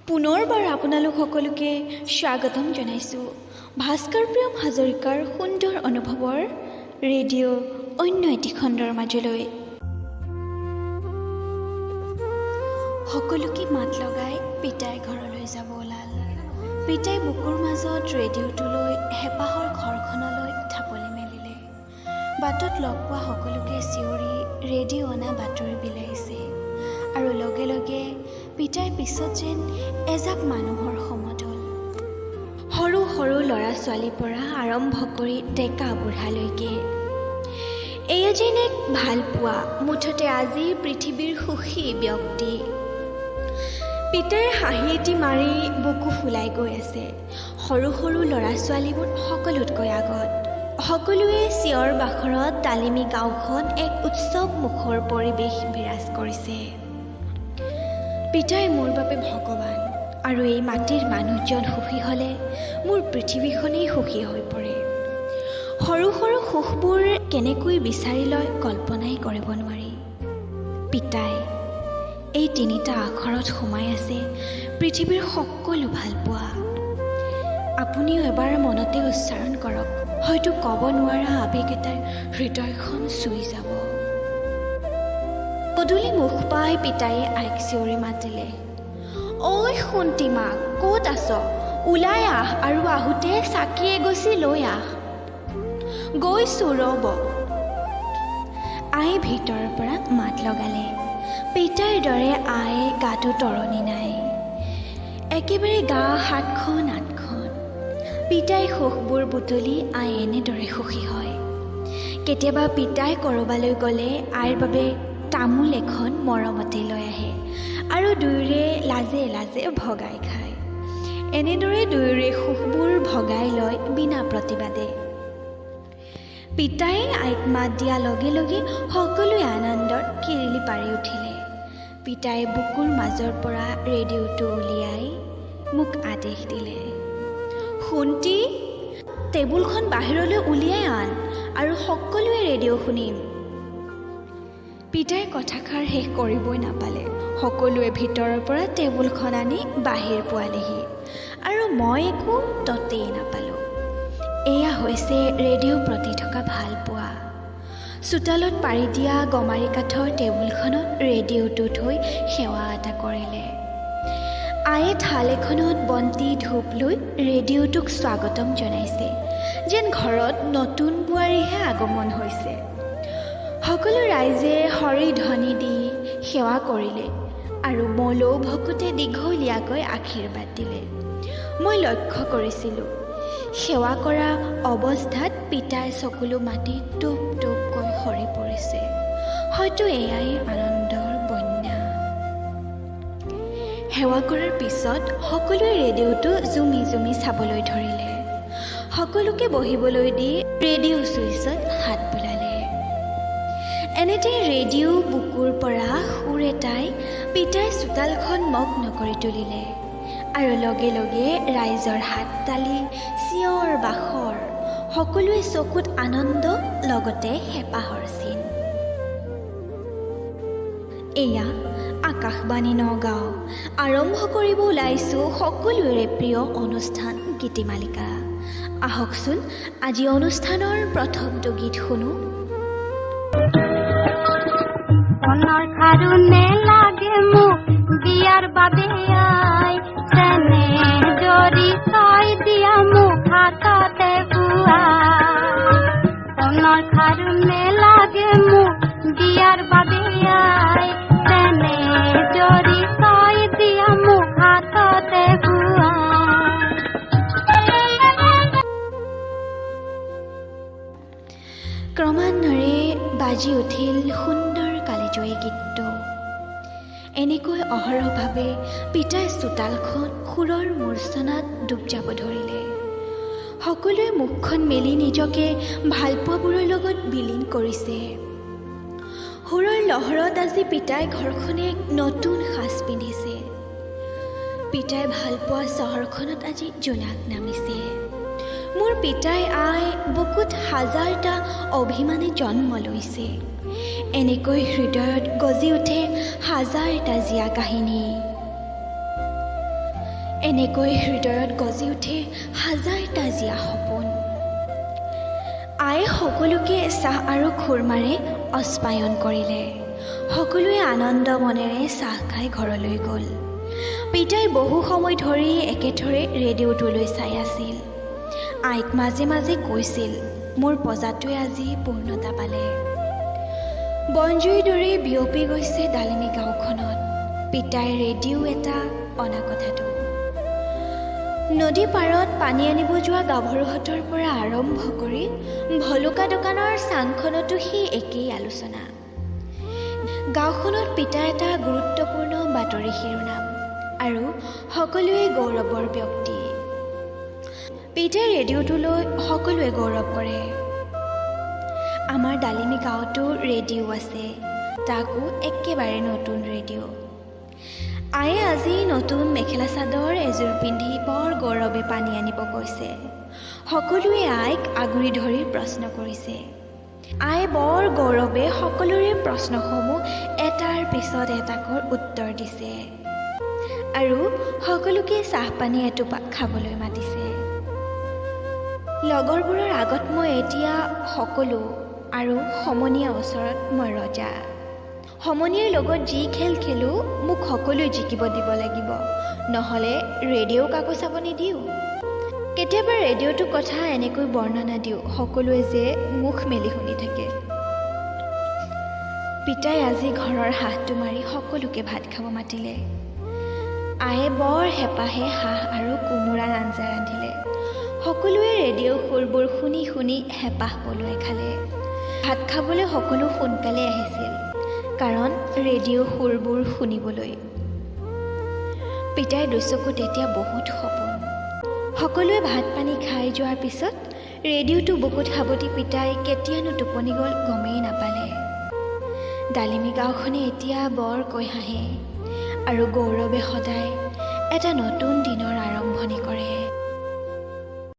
পুনৰবাৰ আপোনালোক সকলোকে স্বাগতম জনাইছোঁ ভাস্কৰ প্ৰিয়ম হাজৰিকাৰ সুন্দৰ অনুভৱৰ ৰেডিঅ' অন্য এটি খণ্ডৰ মাজলৈ। সকলোকে মাত লগাই পিতাই ঘৰলৈ যাব ওলাল। পিতাই বুকুৰ মাজত ৰেডিঅ'টো লৈ হেঁপাহৰ ঘৰখনলৈ ঢাপলি মেলিলে। বাটত লগ পোৱা সকলোকে চিঞৰি ৰেডিঅ' অনা বাতৰি বিলাইছে আৰু লগে লগে পিতাই পিছত যেন এজাক মানুহৰ সমদল। সৰু সৰু ল'ৰা ছোৱালীৰ পৰা আৰম্ভ কৰি ডেকা বুঢ়ালৈকে এয়া যেন এক ভাল পোৱা, মুঠতে আজিৰ পৃথিৱীৰ সুখী ব্যক্তি। পিতাই হাঁহি এটি মাৰি বুকু ফুলাই গৈ আছে। সৰু সৰু ল'ৰা ছোৱালীবোৰ সকলোতকৈ আগত। সকলোৱে চিঞৰ বাখৰত তালিমি গাঁওখন এক উৎসৱ মুখৰ পৰিৱেশ বিৰাজ কৰিছে। পিতাই মোৰ বাবে ভগৱান, আৰু এই মাটিৰ মানুহজন সুখী হ'লে মোৰ পৃথিৱীখনেই সুখী হৈ পৰে। সৰু সৰু সুখবোৰ কেনেকৈ বিচাৰি লয় কল্পনাই কৰিব নোৱাৰি। পিতাই, এই তিনিটা আখৰত সোমাই আছে পৃথিৱীৰ সকলো ভালপোৱা। আপুনিও এবাৰ মনতে উচ্চাৰণ কৰক, হয়তো ক'ব নোৱাৰা আৱেগ এটাই হৃদয়খন চুই যাব। পদূলি মুখ পাই পিতায়ে আইক চিঞৰি মাতিলে, ঐ সোণটি মাক, ক'ত আছ? ওলাই আহ আৰু আহোঁতে চাকি এগছি লৈ আহ। গৈছোঁ ৰ'ব। আয়ে ভিতৰৰ পৰা মাত লগালে। পিতাৰ দৰে আয়ে গাটো তৰণি নাই, একেবাৰে গা হাতখন আঠখন। পিতাই সুখবোৰ বুটলি আই এনেদৰে সুখী হয়। কেতিয়াবা পিতাই ক'ৰবালৈ গ'লে আইৰ বাবে তামোল এখন মৰমতে লৈ আহে আৰু দুয়োৰে লাজে লাজে ভগাই খায়। এনেদৰে দুয়োৰে সুখবোৰ ভগাই লয় বিনা প্ৰতিবাদে। পিতাই আইক মাত দিয়া লগে লগে সকলোৱে আনন্দত কিৰিলি পাৰি উঠিলে। পিতাই বুকুৰ মাজৰ পৰা ৰেডিঅ'টো উলিয়াই মোক আদেশ দিলে, সোণটি, টেবুলখন বাহিৰলৈ উলিয়াই আন আৰু সকলোৱে ৰেডিঅ' শুনিম। পিতাই কথাষাৰ শেষ কৰিবই নাপালে। সকলোৱে ভিতৰৰ পৰা টেবুলখন আনি বাহিৰ পোৱালেহি আৰু মই একো ততেই নাপালোঁ। এয়া হৈছে ৰেডিঅ'ৰ প্ৰতি থকা ভালপোৱা। চোতালত পাৰি দিয়া গমাৰি কাঠৰ টেবুলখনত ৰেডিঅ'টো থৈ সেৱা এটা কৰিলে। আয়ে থাল এখনত বন্তি ধূপ লৈ ৰেডিঅ'টোক স্বাগতম জনাইছে, যেন ঘৰত নতুন বোৱাৰীহে আগমন হৈছে। সকলো ৰাইজে হৰি ধ্বনি দি সেৱা কৰিলে আৰু মলৌ ভকতে দীঘলীয়াকৈ আশীৰ্বাদ দিলে। মই লক্ষ্য কৰিছিলোঁ, সেৱা কৰা অৱস্থাত পিতাই চকুলো মাটি টোপ টোপকৈ সৰি পৰিছে। হয়তো এয়াই আনন্দৰ বন্যা। সেৱা কৰাৰ পিছত সকলোৱে ৰেডিঅ'টো জুমি জুমি চাবলৈ ধৰিলে। সকলোকে বহিবলৈ দি ৰেডিঅ' চুইচত হাত বুলালে। এনেতে ৰেডিঅ' বুকুৰ পৰা সুৰ এটাই পিতাই চোতালখন মগ্ন কৰি তুলিলে আৰু লগে লগে ৰাইজৰ হাত তালি, চিঞৰ বাখৰ, সকলোৱে চকুত আনন্দ, লগতে হেঁপাহৰ চিন। এয়া আকাশবাণী নগাঁও আৰম্ভ কৰিব ওলাইছোঁ সকলোৰে প্ৰিয় অনুষ্ঠান গীতিমালিকা। আহকচোন আজি অনুষ্ঠানৰ প্ৰথমটো গীত শুনো। সোণৰ খাৰুনে লাগে মোক বিয়াৰ বাবে আই, চেনে জৰি ছয় দিয়া মোক হাততে বোৱা। সোণৰ খাৰুনে লাগে মোক বিয়াৰ বাবে আই, চেনে জৰি ছয় দিয়া মোক হাততে বোৱা। ক্ৰমান্বয়ে বাজি উঠিল সুন্দৰ কালিজয়ী গীতটো। এনেকৈ অহৰহভাৱে পিতাই চোতালখন সুৰৰ মূৰ্ছনাত ডুব যাব ধৰিলে। সকলোৱে মুখখন মেলি নিজকে ভালপোৱাবোৰৰ লগত বিলীন কৰিছে। সুৰৰ লহৰত আজি পিতাই ঘৰখনে এক নতুন সাজ পিন্ধিছে। পিতাই ভালপোৱা চহৰখনত আজি জোনাক নামিছে। মোৰ পিতাই আই বুকুত হাজাৰটা অভিমানে জন্ম লৈছে। এনেকৈ হৃদয়ত গজি উঠে হাজাৰটা জীয়া কাহিনী। এনেকৈ হৃদয়ত গজি উঠে হাজাৰটা জীয়া সপোন। আয়ে সকলোকে চাহ আৰু খুৰমাৰে আপ্যায়ন কৰিলে। সকলোৱে আনন্দ মনেৰে চাহ খাই ঘৰলৈ গ'ল। পিতাই বহু সময় ধৰি একেথৰে ৰেডিঅ'টোলৈ চাই আছিল। আইক মাজে মাজে কৈছিল, মোৰ প্ৰজাটোৱে আজি পূৰ্ণতা পালে। বনজুইৰ দৰে বিয়পি গৈছে ডালিমী গাঁওখনত পিতাই ৰেডিঅ' এটা অনা কথাটো। নদী পাৰত পানী আনিব যোৱা গাভৰুহঁতৰ পৰা আৰম্ভ কৰি ভলুকা দোকানৰ চাংখনতো সেই একেই আলোচনা। গাঁওখনত পিতাৰ এটা গুৰুত্বপূৰ্ণ বাতৰি শিৰোনাম আৰু সকলোৱে গৌৰৱৰ ব্যক্তি। পিতাই ৰেডিঅ'টোলৈ সকলোৱে গৌৰৱ কৰে। আমাৰ ডালিমী গাঁৱতো ৰেডিঅ' আছে, তাকো একেবাৰে নতুন ৰেডিঅ'। আয়ে আজি নতুন মেখেলা চাদৰ এযোৰ পিন্ধি বৰ গৌৰৱে পানী আনিব গৈছে। সকলোৱে আইক আগুৰি ধৰি প্ৰশ্ন কৰিছে। আয়ে বৰ গৌৰৱে সকলোৰে প্ৰশ্নসমূহ এটাৰ পিছত এটাকৈ উত্তৰ দিছে আৰু সকলোকে চাহপানী এটোপা খাবলৈ মাতিছে। লগৰবোৰৰ আগত মই এতিয়া সকলো আৰু সমনীয়া ওচৰত মই ৰজা। সমনীয়াৰ লগত যি খেল খেলোঁ মোক সকলোৱে জিকিব দিব লাগিব, নহ'লে ৰেডিঅ' কাকো চাব নিদিওঁ। কেতিয়াবা ৰেডিঅ'টোৰ কথা এনেকৈ বৰ্ণনা দিওঁ, সকলোৱে যে মুখ মেলি শুনি থাকে। পিতাই আজি ঘৰৰ হাঁহটো মাৰি সকলোকে ভাত খাব মাতিলে। আয়ে বৰ হেঁপাহে হাঁহ আৰু কোমোৰাৰ আঞ্জা ৰান্ধিলে। সকলোৱে ৰেডিঅ' সুৰবোৰ শুনি শুনি হেঁপাহ পলুৱাই খালে। ভাত খাবলৈ সকলো সোনকালে আহিছিল, কাৰণ ৰেডিঅ' সুৰবোৰ শুনিবলৈ। পিতাই দুচকুত এতিয়া বহুত সপোন। সকলোৱে ভাত পানী খাই যোৱাৰ পিছত ৰেডিঅ'টো বুকুত সাৱটি পিতাই কেতিয়ানো টোপনি গ'ল গমেই নাপালে। ডালিমী গাঁওখনে এতিয়া বৰকৈ হাঁহে আৰু গৌৰৱে সদায় এটা নতুন দিনৰ আৰম্ভণি কৰে।